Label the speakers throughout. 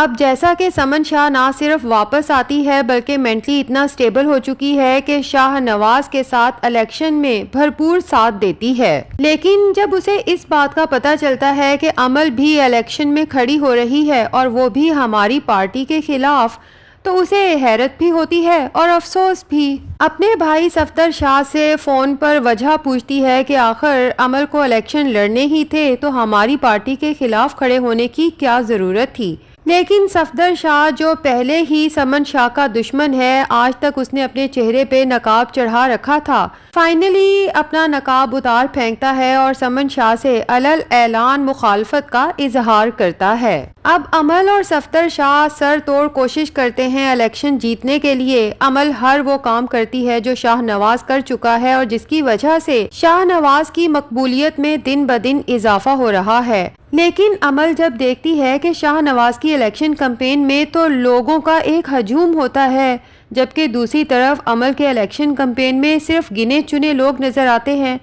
Speaker 1: اب جیسا کہ سمن شاہ نہ صرف واپس آتی ہے بلکہ مینٹلی اتنا سٹیبل ہو چکی ہے کہ شاہ نواز کے ساتھ الیکشن میں بھرپور ساتھ دیتی ہے، لیکن جب اسے اس بات کا پتہ چلتا ہے کہ عمل بھی الیکشن میں کھڑی ہو رہی ہے اور وہ بھی ہماری پارٹی کے خلاف، تو اسے حیرت بھی ہوتی ہے اور افسوس بھی۔ اپنے بھائی صفدر شاہ سے فون پر وجہ پوچھتی ہے کہ آخر عمل کو الیکشن لڑنے ہی تھے تو ہماری پارٹی کے خلاف کھڑے ہونے کی کیا ضرورت تھی، لیکن صفدر شاہ جو پہلے ہی سمن شاہ کا دشمن ہے، آج تک اس نے اپنے چہرے پہ نقاب چڑھا رکھا تھا، فائنلی اپنا نقاب اتار پھینکتا ہے اور سمن شاہ سے علل اعلان مخالفت کا اظہار کرتا ہے۔ اب عمل اور صفدر شاہ سر توڑ کوشش کرتے ہیں الیکشن جیتنے کے لیے۔ عمل ہر وہ کام کرتی ہے جو شاہ نواز کر چکا ہے اور جس کی وجہ سے شاہ نواز کی مقبولیت میں دن بدن اضافہ ہو رہا ہے، لیکن عمل جب دیکھتی ہے کہ شاہ نواز کی الیکشن کمپین میں تو لوگوں کا ایک ہجوم ہوتا ہے، جبکہ دوسری طرف عمل کے الیکشن کمپین میں صرف گنے چنے لوگ نظر آتے ہیں،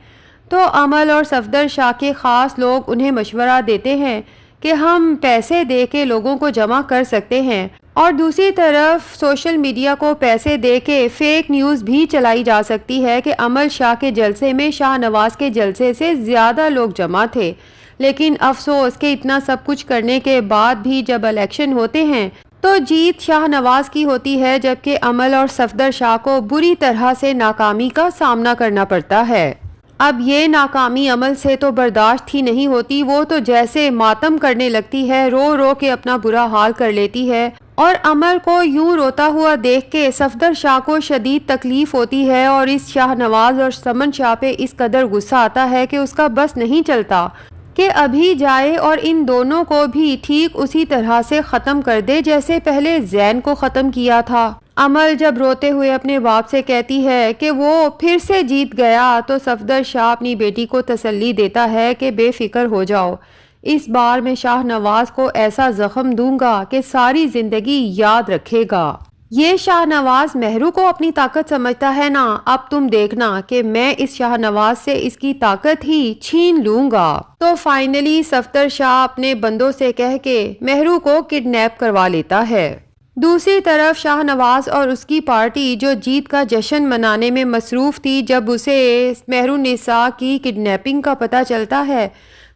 Speaker 1: تو عمل اور صفدر شاہ کے خاص لوگ انہیں مشورہ دیتے ہیں کہ ہم پیسے دے کے لوگوں کو جمع کر سکتے ہیں، اور دوسری طرف سوشل میڈیا کو پیسے دے کے فیک نیوز بھی چلائی جا سکتی ہے کہ عمل شاہ کے جلسے میں شاہ نواز کے جلسے سے زیادہ لوگ جمع تھے، لیکن افسوس کہ اتنا سب کچھ کرنے کے بعد بھی جب الیکشن ہوتے ہیں تو جیت شاہ نواز کی ہوتی ہے، جبکہ عمل اور صفدر شاہ کو بری طرح سے ناکامی کا سامنا کرنا پڑتا ہے۔ اب یہ ناکامی عمل سے تو برداشت ہی نہیں ہوتی، وہ تو جیسے ماتم کرنے لگتی ہے، رو رو کے اپنا برا حال کر لیتی ہے، اور عمل کو یوں روتا ہوا دیکھ کے صفدر شاہ کو شدید تکلیف ہوتی ہے، اور اس شاہ نواز اور سمن شاہ پہ اس قدر غصہ آتا ہے کہ اس کا بس نہیں چلتا کہ ابھی جائے اور ان دونوں کو بھی ٹھیک اسی طرح سے ختم کر دے جیسے پہلے زین کو ختم کیا تھا۔ عمل جب روتے ہوئے اپنے باپ سے کہتی ہے کہ وہ پھر سے جیت گیا تو صفدر شاہ اپنی بیٹی کو تسلی دیتا ہے کہ بے فکر ہو جاؤ، اس بار میں شاہ نواز کو ایسا زخم دوں گا کہ ساری زندگی یاد رکھے گا۔ یہ شاہ نواز مہرو کو اپنی طاقت سمجھتا ہے نا، اب تم دیکھنا کہ میں اس شاہ نواز سے اس کی طاقت ہی چھین لوں گا۔ تو فائنلی صفدر شاہ اپنے بندوں سے کہہ کے مہرو کو کڈنیپ کروا لیتا ہے۔ دوسری طرف شاہ نواز اور اس کی پارٹی جو جیت کا جشن منانے میں مصروف تھی، جب اسے مہر النساء کی کڈنیپنگ کا پتہ چلتا ہے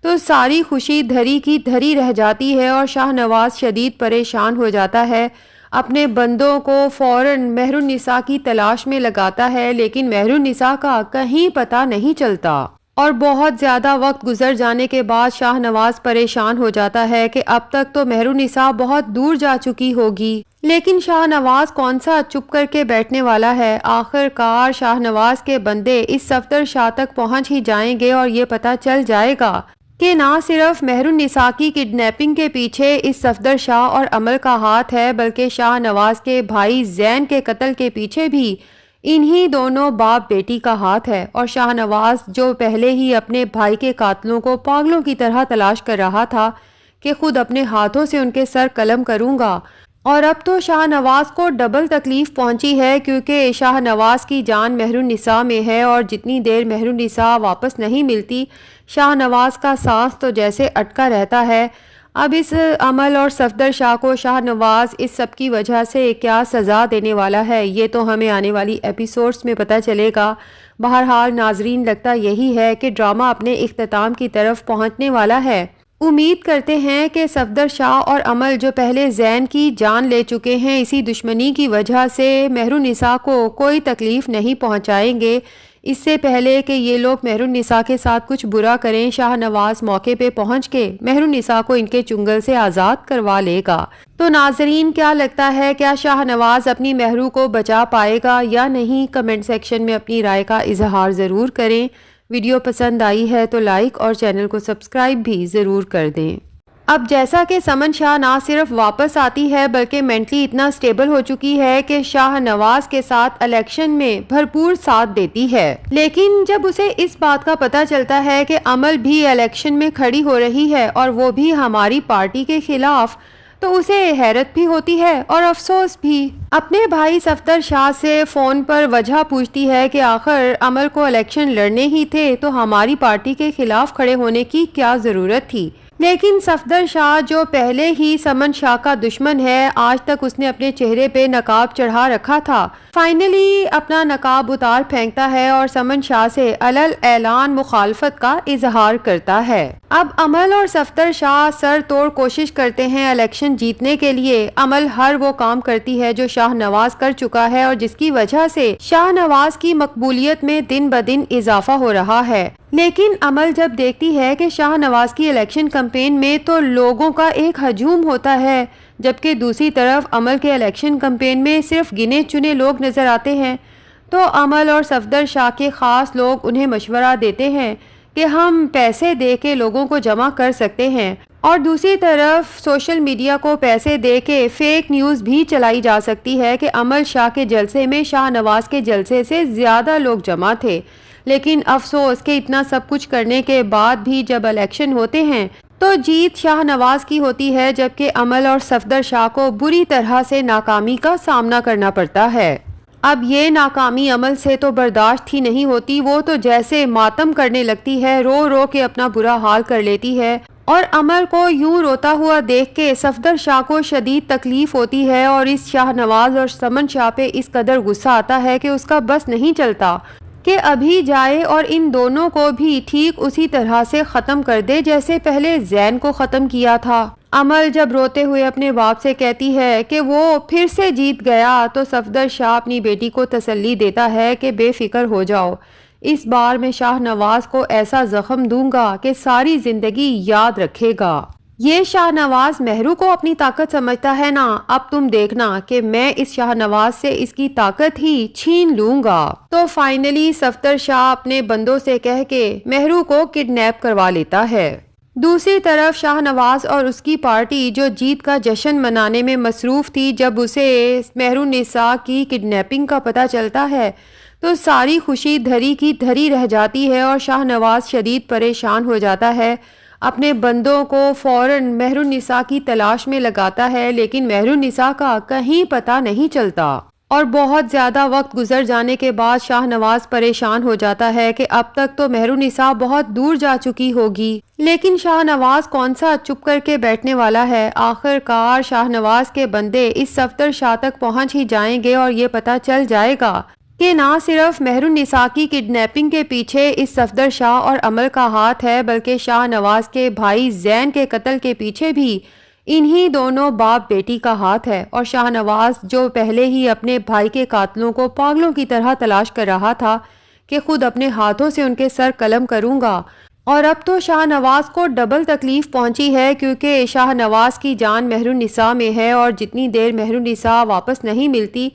Speaker 1: تو ساری خوشی دھری کی دھری رہ جاتی ہے اور شاہ نواز شدید پریشان ہو جاتا ہے، اپنے بندوں کو فوراً مہر النساء کی تلاش میں لگاتا ہے، لیکن مہر النساء کا کہیں پتہ نہیں چلتا، اور بہت زیادہ وقت گزر جانے کے بعد شاہ نواز پریشان ہو جاتا ہے کہ اب تک تو مہر النساء بہت دور جا چکی ہوگی، لیکن شاہ نواز کون سا چپ کر کے بیٹھنے والا ہے۔ آخر کار شاہ نواز کے بندے اس صفدر شاہ تک پہنچ ہی جائیں گے اور یہ پتہ چل جائے گا کہ نہ صرف مہر النساء کی کڈنیپنگ کے پیچھے اس صفدر شاہ اور عمل کا ہاتھ ہے، بلکہ شاہ نواز کے بھائی زین کے قتل کے پیچھے بھی انہی دونوں باپ بیٹی کا ہاتھ ہے، اور شاہ نواز جو پہلے ہی اپنے بھائی کے قاتلوں کو پاگلوں کی طرح تلاش کر رہا تھا کہ خود اپنے ہاتھوں سے ان کے سر قلم کروں گا، اور اب تو شاہ نواز کو ڈبل تکلیف پہنچی ہے کیونکہ شاہ نواز کی جان مہر النساء میں ہے، اور جتنی دیر مہر النساء واپس نہیں ملتی شاہ نواز کا سانس تو جیسے اٹکا رہتا ہے۔ اب اس عمل اور صفدر شاہ کو شاہ نواز اس سب کی وجہ سے کیا سزا دینے والا ہے، یہ تو ہمیں آنے والی ایپیسوڈز میں پتہ چلے گا۔ بہرحال ناظرین، لگتا یہی ہے کہ ڈرامہ اپنے اختتام کی طرف پہنچنے والا ہے۔ امید کرتے ہیں کہ صفدر شاہ اور عمل جو پہلے زین کی جان لے چکے ہیں، اسی دشمنی کی وجہ سے مہر النساء کو کوئی تکلیف نہیں پہنچائیں گے۔ اس سے پہلے کہ یہ لوگ مہر النساء کے ساتھ کچھ برا کریں، شاہ نواز موقع پہ پہنچ کے مہر النساء کو ان کے چنگل سے آزاد کروا لے گا۔ تو ناظرین، کیا لگتا ہے، کیا شاہ نواز اپنی مہرو کو بچا پائے گا یا نہیں؟ کمنٹ سیکشن میں اپنی رائے کا اظہار ضرور کریں۔ ویڈیو پسند آئی ہے تو لائک اور چینل کو سبسکرائب بھی ضرور کر دیں۔ اب جیسا کہ سمن شاہ نہ صرف واپس آتی ہے بلکہ مینٹلی اتنا سٹیبل ہو چکی ہے کہ شاہ نواز کے ساتھ الیکشن میں بھرپور ساتھ دیتی ہے، لیکن جب اسے اس بات کا پتہ چلتا ہے کہ عمل بھی الیکشن میں کھڑی ہو رہی ہے اور وہ بھی ہماری پارٹی کے خلاف، تو اسے حیرت بھی ہوتی ہے اور افسوس بھی۔ اپنے بھائی صفدر شاہ سے فون پر وجہ پوچھتی ہے کہ آخر عمل کو الیکشن لڑنے ہی تھے تو ہماری پارٹی کے خلاف کھڑے ہونے کی کیا ضرورت تھی، لیکن صفدر شاہ جو پہلے ہی سمن شاہ کا دشمن ہے، آج تک اس نے اپنے چہرے پہ نقاب چڑھا رکھا تھا، فائنلی اپنا نقاب اتار پھینکتا ہے اور سمن شاہ سے علل اعلان مخالفت کا اظہار کرتا ہے۔ اب امل اور صفدر شاہ سر توڑ کوشش کرتے ہیں الیکشن جیتنے کے لیے۔ امل ہر وہ کام کرتی ہے جو شاہ نواز کر چکا ہے اور جس کی وجہ سے شاہ نواز کی مقبولیت میں دن بدن اضافہ ہو رہا ہے۔ لیکن امل جب دیکھتی ہے کہ شاہ نواز کی الیکشن کمپین میں تو لوگوں کا ایک ہجوم ہوتا ہے، جبکہ دوسری طرف امل کے الیکشن کمپین میں صرف گنے چنے لوگ نظر آتے ہیں، تو امل اور صفدر شاہ کے خاص لوگ انہیں مشورہ دیتے ہیں کہ ہم پیسے دے کے لوگوں کو جمع کر سکتے ہیں، اور دوسری طرف سوشل میڈیا کو پیسے دے کے فیک نیوز بھی چلائی جا سکتی ہے کہ امل شاہ کے جلسے میں شاہ نواز کے جلسے سے زیادہ لوگ جمع تھے۔ لیکن افسوس کہ اتنا سب کچھ کرنے کے بعد بھی جب الیکشن ہوتے ہیں تو جیت شاہ نواز کی ہوتی ہے، جبکہ امل اور صفدر شاہ کو بری طرح سے ناکامی کا سامنا کرنا پڑتا ہے۔ اب یہ ناکامی امل سے تو برداشت ہی نہیں ہوتی، وہ تو جیسے ماتم کرنے لگتی ہے، رو رو کے اپنا برا حال کر لیتی ہے، اور امل کو یوں روتا ہوا دیکھ کے صفدر شاہ کو شدید تکلیف ہوتی ہے، اور اس شاہ نواز اور سمن شاہ پہ اس قدر غصہ آتا ہے کہ اس کا بس نہیں چلتا کہ ابھی جائے اور ان دونوں کو بھی ٹھیک اسی طرح سے ختم کر دے جیسے پہلے زین کو ختم کیا تھا۔ امل جب روتے ہوئے اپنے باپ سے کہتی ہے کہ وہ پھر سے جیت گیا تو صفدر شاہ اپنی بیٹی کو تسلی دیتا ہے کہ بے فکر ہو جاؤ، اس بار میں شاہ نواز کو ایسا زخم دوں گا کہ ساری زندگی یاد رکھے گا۔ یہ شاہ نواز مہرو کو اپنی طاقت سمجھتا ہے نا، اب تم دیکھنا کہ میں اس شاہ نواز سے اس کی طاقت ہی چھین لوں گا۔ تو فائنلی صفدر شاہ اپنے بندوں سے کہہ کے مہرو کو کڈنیپ کروا لیتا ہے۔ دوسری طرف شاہ نواز اور اس کی پارٹی جو جیت کا جشن منانے میں مصروف تھی، جب اسے مہر النساء کی کڈنیپنگ کا پتہ چلتا ہے تو ساری خوشی دھری کی دھری رہ جاتی ہے، اور شاہ نواز شدید پریشان ہو جاتا ہے، اپنے بندوں کو فوراً مہر النساء کی تلاش میں لگاتا ہے، لیکن مہر النساء کا کہیں پتہ نہیں چلتا، اور بہت زیادہ وقت گزر جانے کے بعد شاہ نواز پریشان ہو جاتا ہے کہ اب تک تو مہر النساء بہت دور جا چکی ہوگی، لیکن شاہ نواز کون سا چپ کر کے بیٹھنے والا ہے۔ آخر کار شاہ نواز کے بندے اس صفدر شاہ تک پہنچ ہی جائیں گے، اور یہ پتہ چل جائے گا کہ نہ صرف مہر النساء کی کڈنیپنگ کے پیچھے اس صفدر شاہ اور امل کا ہاتھ ہے، بلکہ شاہ نواز کے بھائی زین کے قتل کے پیچھے بھی انہی دونوں باپ بیٹی کا ہاتھ ہے، اور شاہ نواز جو پہلے ہی اپنے بھائی کے قاتلوں کو پاگلوں کی طرح تلاش کر رہا تھا کہ خود اپنے ہاتھوں سے ان کے سر قلم کروں گا، اور اب تو شاہ نواز کو ڈبل تکلیف پہنچی ہے کیونکہ شاہ نواز کی جان مہر النساء میں ہے، اور جتنی دیر مہر النساء واپس نہیں ملتی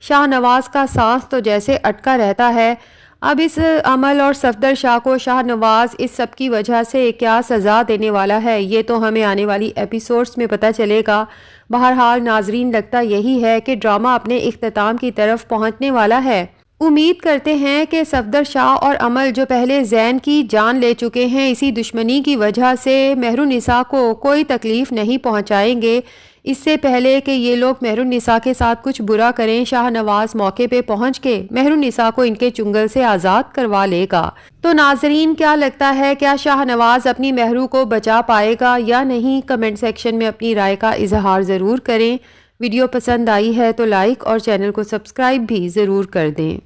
Speaker 1: شاہ نواز کا سانس تو جیسے اٹکا رہتا ہے۔ اب اس امل اور صفدر شاہ کو شاہ نواز اس سب کی وجہ سے کیا سزا دینے والا ہے، یہ تو ہمیں آنے والی ایپیسوڈز میں پتہ چلے گا۔ بہرحال ناظرین، لگتا یہی ہے کہ ڈرامہ اپنے اختتام کی طرف پہنچنے والا ہے۔ امید کرتے ہیں کہ صفدر شاہ اور امل جو پہلے زین کی جان لے چکے ہیں، اسی دشمنی کی وجہ سے مہر النساء کو کوئی تکلیف نہیں پہنچائیں گے۔ اس سے پہلے کہ یہ لوگ مہر النساء کے ساتھ کچھ برا کریں، شاہ نواز موقع پہ پہنچ کے مہر النساء کو ان کے چنگل سے آزاد کروا لے گا۔ تو ناظرین، کیا لگتا ہے، کیا شاہ نواز اپنی مہرو کو بچا پائے گا یا نہیں؟ کمنٹ سیکشن میں اپنی رائے کا اظہار ضرور کریں۔ ویڈیو پسند آئی ہے تو لائک اور چینل کو سبسکرائب بھی ضرور کر دیں۔